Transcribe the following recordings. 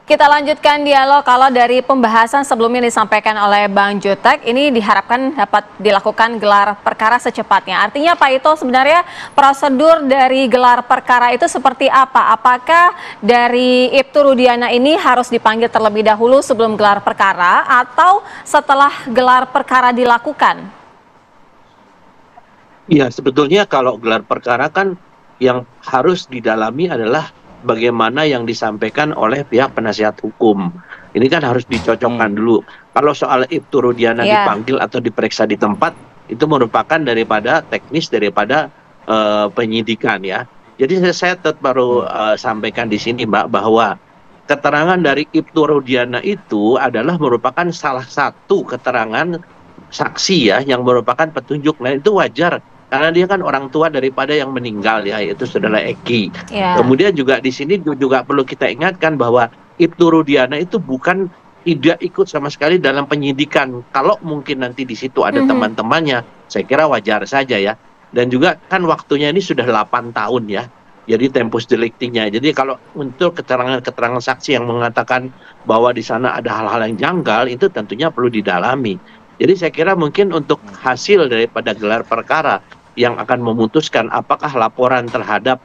Kita lanjutkan dialog. Kalau dari pembahasan sebelumnya disampaikan oleh Bang Jutek, ini diharapkan dapat dilakukan gelar perkara secepatnya. Artinya Pak Ito, sebenarnya prosedur dari gelar perkara itu seperti apa? Apakah dari Ibtu Rudiana ini harus dipanggil terlebih dahulu sebelum gelar perkara atau setelah gelar perkara dilakukan? Ya, sebetulnya kalau gelar perkara kan yang harus didalami adalah bagaimana yang disampaikan oleh pihak penasihat hukum. Ini kan harus dicocokkan dulu. Kalau soal Ibtu Rudiana dipanggil atau diperiksa di tempat, itu merupakan daripada teknis daripada penyidikan ya. Jadi saya baru sampaikan di sini Mbak, bahwa keterangan dari Ibtu Rudiana itu adalah merupakan salah satu keterangan saksi ya, yang merupakan petunjuk. Nah itu wajar, karena dia kan orang tua daripada yang meninggal ya, yaitu saudara Eki. Kemudian juga di sini juga perlu kita ingatkan bahwa Ibtu Rudiana itu bukan tidak ikut sama sekali dalam penyidikan. Kalau mungkin nanti di situ ada teman-temannya, saya kira wajar saja ya. Dan juga kan waktunya ini sudah 8 tahun ya. Jadi tempus delictinya. Jadi kalau untuk keterangan-keterangan saksi yang mengatakan bahwa di sana ada hal-hal yang janggal, itu tentunya perlu didalami. Jadi saya kira mungkin untuk hasil daripada gelar perkara yang akan memutuskan apakah laporan terhadap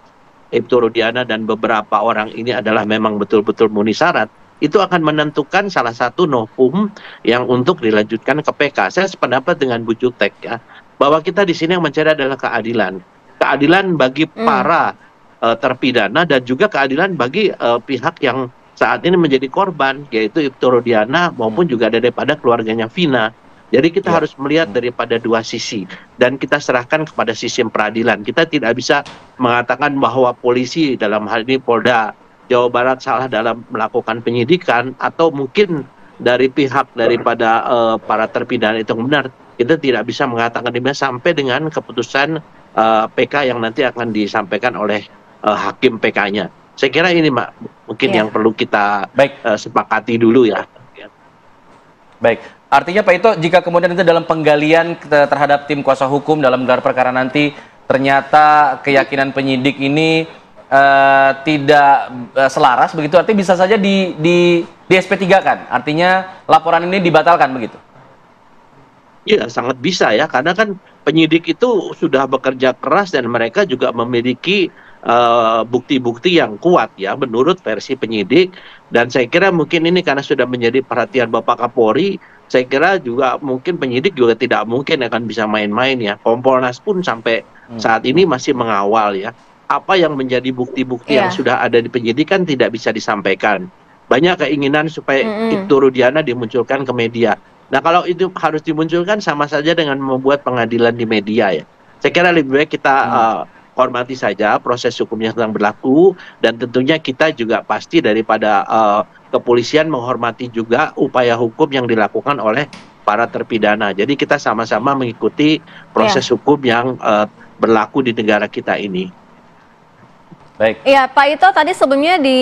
Ibtu Rudiana dan beberapa orang ini adalah memang betul-betul memenuhi syarat, itu akan menentukan salah satu novum yang untuk dilanjutkan ke PK. Saya sependapat dengan Bu Jutek ya, bahwa kita di sini yang mencari adalah keadilan. Keadilan bagi para terpidana dan juga keadilan bagi pihak yang saat ini menjadi korban, yaitu Ibtu Rudiana maupun juga daripada keluarganya Vina. Jadi kita harus melihat daripada dua sisi dan kita serahkan kepada sistem peradilan. Kita tidak bisa mengatakan bahwa polisi dalam hal ini Polda Jawa Barat salah dalam melakukan penyidikan, atau mungkin dari pihak daripada para terpidana itu benar. Kita tidak bisa mengatakan demikian sampai dengan keputusan PK yang nanti akan disampaikan oleh hakim PK-nya. Saya kira ini Mbak, mungkin yang perlu kita sepakati dulu ya. Baik, artinya Pak Ito, jika kemudian itu dalam penggalian terhadap tim kuasa hukum dalam gelar perkara nanti, ternyata keyakinan penyidik ini tidak selaras begitu, artinya bisa saja di SP3 kan? Artinya laporan ini dibatalkan begitu? Iya, sangat bisa ya, karena kan penyidik itu sudah bekerja keras dan mereka juga memiliki bukti-bukti yang kuat ya menurut versi penyidik. Dan saya kira mungkin ini karena sudah menjadi perhatian Bapak Kapolri, saya kira juga mungkin penyidik juga tidak mungkin akan bisa main-main ya. Kompolnas pun sampai saat ini masih mengawal ya. Apa yang menjadi bukti-bukti yang sudah ada di penyidikan tidak bisa disampaikan. Banyak keinginan supaya Ibtu Rudiana dimunculkan ke media. Nah kalau itu harus dimunculkan sama saja dengan membuat pengadilan di media ya. Saya kira lebih baik kita hormati saja proses hukum yang sedang berlaku, dan tentunya kita juga pasti daripada kepolisian menghormati juga upaya hukum yang dilakukan oleh para terpidana. Jadi kita sama-sama mengikuti proses hukum yang berlaku di negara kita ini. Baik. Ya, Pak Ito, tadi sebelumnya di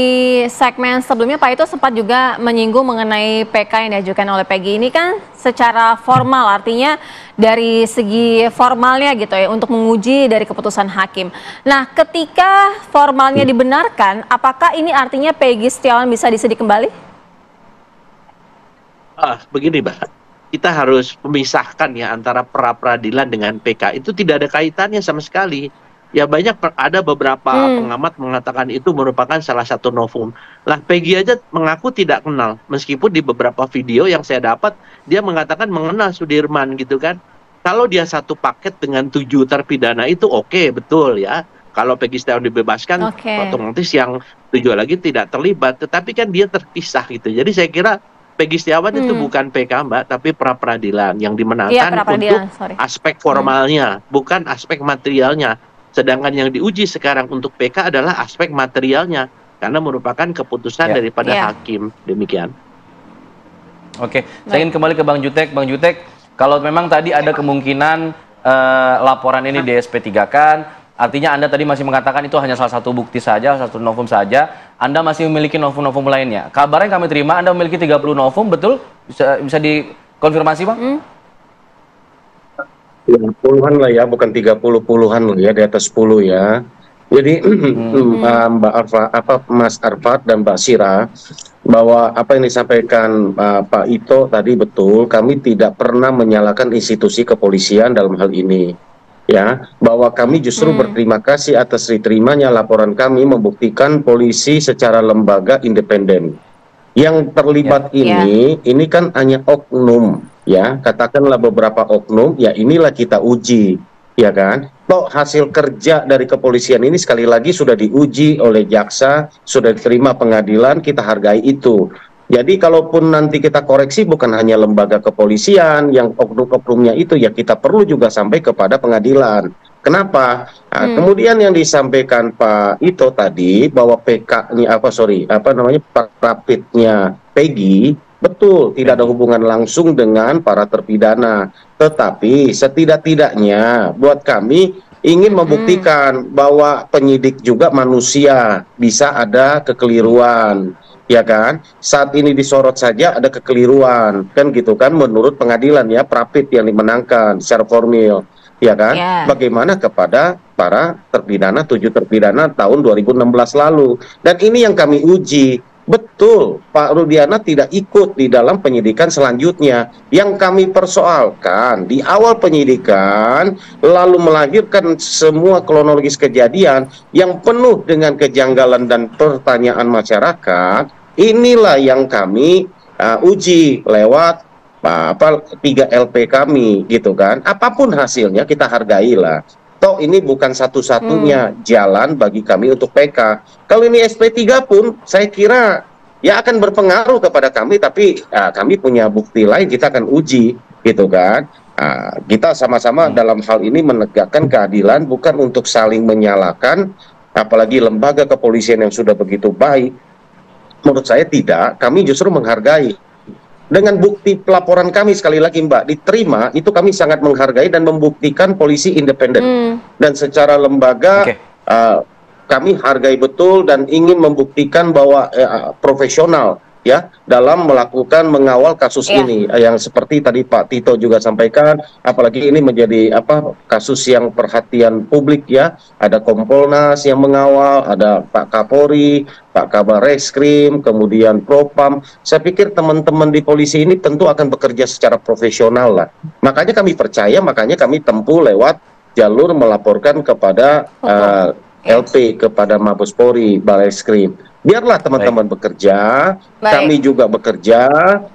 segmen sebelumnya Pak Ito sempat juga menyinggung mengenai PK yang diajukan oleh Peggy. Ini kan secara formal, artinya dari segi formalnya gitu ya, untuk menguji dari keputusan hakim. Nah, ketika formalnya dibenarkan, apakah ini artinya Peggy Setiawan bisa disidik kembali? Begini Mbak, kita harus memisahkan ya antara pra-peradilan dengan PK. Itu tidak ada kaitannya sama sekali. Ya ada beberapa pengamat mengatakan itu merupakan salah satu novum. Lah Peggy aja mengaku tidak kenal, meskipun di beberapa video yang saya dapat dia mengatakan mengenal Sudirman gitu kan. Kalau dia satu paket dengan 7 terpidana itu oke, betul ya. Kalau Peggy Setiawan dibebaskan, otomatis yang 7 lagi tidak terlibat. Tetapi kan dia terpisah gitu. Jadi saya kira Peggy Setiawan itu bukan PK Mbak, tapi pra-peradilan yang dimenangkan untuk aspek formalnya, bukan aspek materialnya. Sedangkan yang diuji sekarang untuk PK adalah aspek materialnya, karena merupakan keputusan daripada hakim. Demikian. Oke, saya ingin kembali ke Bang Jutek. Bang Jutek, kalau memang tadi ada kemungkinan laporan ini di SP3-kan, artinya Anda tadi masih mengatakan itu hanya salah satu bukti saja, satu novum saja. Anda masih memiliki novum-novum lainnya. Kabar yang kami terima Anda memiliki 30 novum, betul? Bisa dikonfirmasi Bang? Puluhan lah ya, bukan 30, puluhan lah ya, di atas 10 ya. Jadi Mbak Mas Arfad dan Mbak Sira, bahwa apa yang disampaikan Pak Ito tadi betul, kami tidak pernah menyalahkan institusi kepolisian dalam hal ini. Ya, bahwa kami justru berterima kasih atas diterimanya laporan kami membuktikan polisi secara lembaga independen. Yang terlibat ini kan hanya oknum, ya, katakanlah beberapa oknum, ya inilah kita uji, ya kan? Toh hasil kerja dari kepolisian ini sekali lagi sudah diuji oleh jaksa, sudah diterima pengadilan, kita hargai itu. Jadi kalaupun nanti kita koreksi bukan hanya lembaga kepolisian yang oknum-oknumnya itu, ya kita perlu juga sampai kepada pengadilan. Kenapa? Nah, kemudian yang disampaikan Pak Ito tadi bahwa PK-nya Rapidnya Peggy, betul tidak ada hubungan langsung dengan para terpidana. Tetapi setidak-tidaknya buat kami ingin membuktikan bahwa penyidik juga manusia, bisa ada kekeliruan. Ya kan, saat ini disorot saja ada kekeliruan, kan gitu kan, menurut pengadilan ya, Rapid yang dimenangkan secara formil, ya kan. Bagaimana kepada para terpidana, 7 terpidana tahun 2016 lalu, dan ini yang kami uji. Betul, Pak Rudiana tidak ikut di dalam penyidikan selanjutnya. Yang kami persoalkan di awal penyidikan, lalu melahirkan semua kronologis kejadian yang penuh dengan kejanggalan dan pertanyaan masyarakat. Inilah yang kami uji lewat 3 LP kami, gitu kan. Apapun hasilnya kita hargailah. Toh ini bukan satu-satunya jalan bagi kami untuk PK. Kalau ini SP3 pun saya kira ya akan berpengaruh kepada kami, tapi kami punya bukti lain, kita akan uji, gitu kan. Kita sama-sama dalam hal ini menegakkan keadilan, bukan untuk saling menyalahkan, apalagi lembaga kepolisian yang sudah begitu baik. Menurut saya tidak, kami justru menghargai. Dengan bukti pelaporan kami sekali lagi Mbak diterima, itu kami sangat menghargai dan membuktikan polisi independen. Dan secara lembaga kami hargai betul dan ingin membuktikan bahwa profesional ya dalam melakukan mengawal kasus ini, yang seperti tadi Pak Tito juga sampaikan, apalagi ini menjadi kasus yang perhatian publik ya, ada Kompolnas yang mengawal, ada Pak Kapolri, Pak Kabar Reskrim, kemudian Propam. Saya pikir teman-teman di polisi ini tentu akan bekerja secara profesional lah. Makanya kami percaya, makanya kami tempuh lewat jalur melaporkan kepada LP, kepada Mabes Polri, Barreskrim. Biarlah teman-teman bekerja, kami juga bekerja,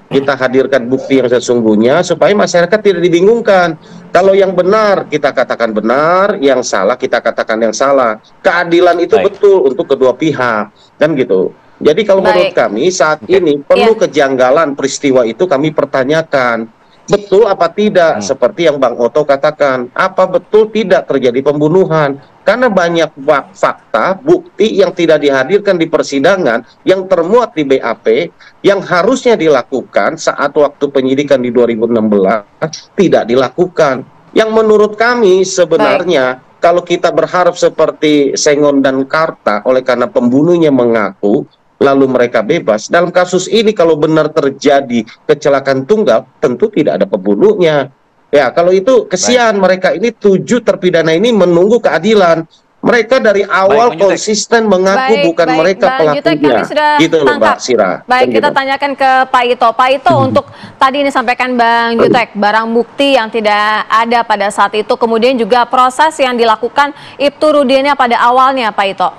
kita hadirkan bukti yang sesungguhnya supaya masyarakat tidak dibingungkan. Kalau yang benar kita katakan benar, yang salah kita katakan yang salah. Keadilan itu betul untuk kedua pihak, kan gitu. Jadi kalau menurut kami saat ini perlu kejanggalan peristiwa itu kami pertanyakan. Betul apa tidak, seperti yang Bang Oto katakan, apa betul tidak terjadi pembunuhan? Karena banyak fakta, bukti yang tidak dihadirkan di persidangan, yang termuat di BAP, yang harusnya dilakukan saat waktu penyidikan di 2016, tidak dilakukan. Yang menurut kami sebenarnya, kalau kita berharap seperti Sengon dan Karta, oleh karena pembunuhnya mengaku, lalu mereka bebas. Dalam kasus ini kalau benar terjadi kecelakaan tunggal, tentu tidak ada pembunuhnya. Ya, kalau itu kesian mereka ini 7 terpidana ini menunggu keadilan. Mereka dari awal konsisten mengaku bukan mereka pelakunya. Gitu loh Mbak Sira. Baik, kita tanyakan ke Pak Ito. Pak Ito, untuk tadi ini sampaikan Bang Jutek, barang bukti yang tidak ada pada saat itu, kemudian juga proses yang dilakukan Ibtu Rudiana pada awalnya, Pak Ito.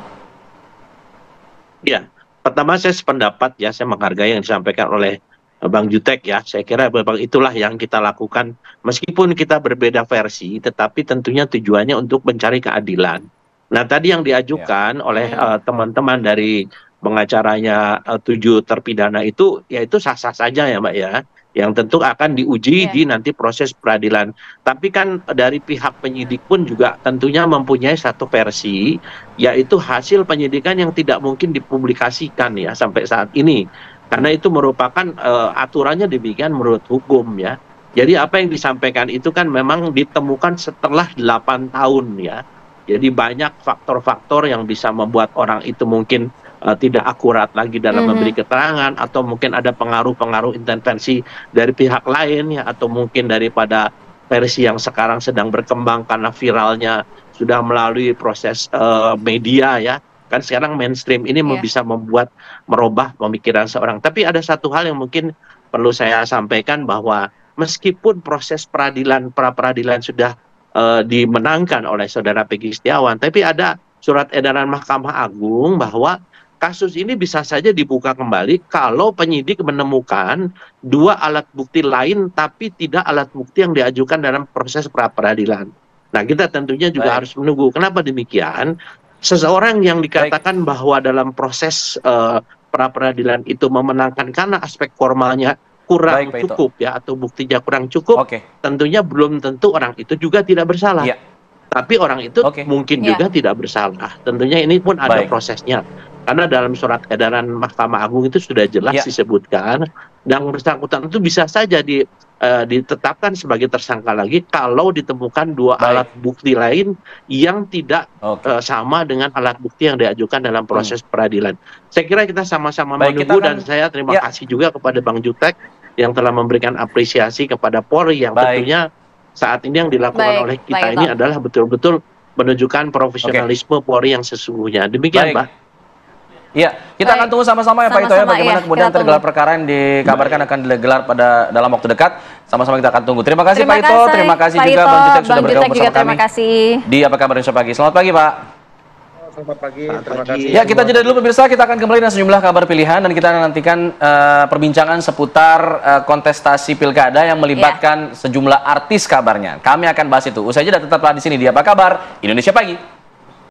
Ya. Pertama saya sependapat ya, saya menghargai yang disampaikan oleh Bang Jutek ya. Saya kira memang itulah yang kita lakukan. Meskipun kita berbeda versi, tetapi tentunya tujuannya untuk mencari keadilan. Nah tadi yang diajukan oleh teman-teman dari pengacaranya 7 terpidana itu, ya itu sah-sah saja ya Mbak ya. Yang tentu akan diuji di nanti proses peradilan. Tapi kan dari pihak penyidik pun juga tentunya mempunyai satu versi, yaitu hasil penyidikan yang tidak mungkin dipublikasikan ya sampai saat ini. Karena itu merupakan aturannya demikian menurut hukum ya. Jadi apa yang disampaikan itu kan memang ditemukan setelah 8 tahun ya. Jadi banyak faktor-faktor yang bisa membuat orang itu mungkin tidak akurat lagi dalam memberi keterangan, atau mungkin ada pengaruh-pengaruh intervensi dari pihak lain ya, atau mungkin daripada versi yang sekarang sedang berkembang karena viralnya sudah melalui proses media ya. Kan sekarang mainstream ini bisa merubah pemikiran seorang. Tapi ada satu hal yang mungkin perlu saya sampaikan, bahwa meskipun proses pra-peradilan sudah dimenangkan oleh saudara Peggy Setiawan, tapi ada surat edaran Mahkamah Agung bahwa kasus ini bisa saja dibuka kembali kalau penyidik menemukan 2 alat bukti lain tapi tidak alat bukti yang diajukan dalam proses pra-peradilan. Nah, kita tentunya juga harus menunggu. Kenapa demikian? Seseorang yang dikatakan bahwa dalam proses pra-peradilan itu memenangkan karena aspek formalnya kurang cukup ya, atau buktinya kurang cukup, tentunya belum tentu orang itu juga tidak bersalah. Tapi orang itu mungkin juga tidak bersalah. Tentunya ini pun ada prosesnya. Karena dalam surat edaran Mahkamah Agung itu sudah jelas disebutkan, dan bersangkutan itu bisa saja ditetapkan sebagai tersangka lagi kalau ditemukan 2 alat bukti lain yang tidak sama dengan alat bukti yang diajukan dalam proses peradilan. Saya kira kita sama-sama menunggu, dan saya terima kasih juga kepada Bang Jutek yang telah memberikan apresiasi kepada Polri yang tentunya saat ini yang dilakukan oleh kita ini adalah betul-betul menunjukkan profesionalisme Polri yang sesungguhnya. Demikian, Mbak. Iya, kita akan tunggu sama-sama ya Pak Ito ya, bagaimana kemudian tergelar perkara yang dikabarkan akan digelar dalam waktu dekat. Sama-sama kita akan tunggu. Terima kasih Pak Ito, terima kasih juga Bang Jutek sudah bergabung bersama kami di Apa Kabar Indonesia Pagi. Selamat pagi Pak. Selamat pagi, terima kasih. Ya, kita jeda dulu pemirsa, kita akan kembali dengan sejumlah kabar pilihan dan kita nantikan perbincangan seputar kontestasi pilkada yang melibatkan sejumlah artis kabarnya. Kami akan bahas itu. Usai jeda tetaplah di sini di Apa Kabar Indonesia Pagi.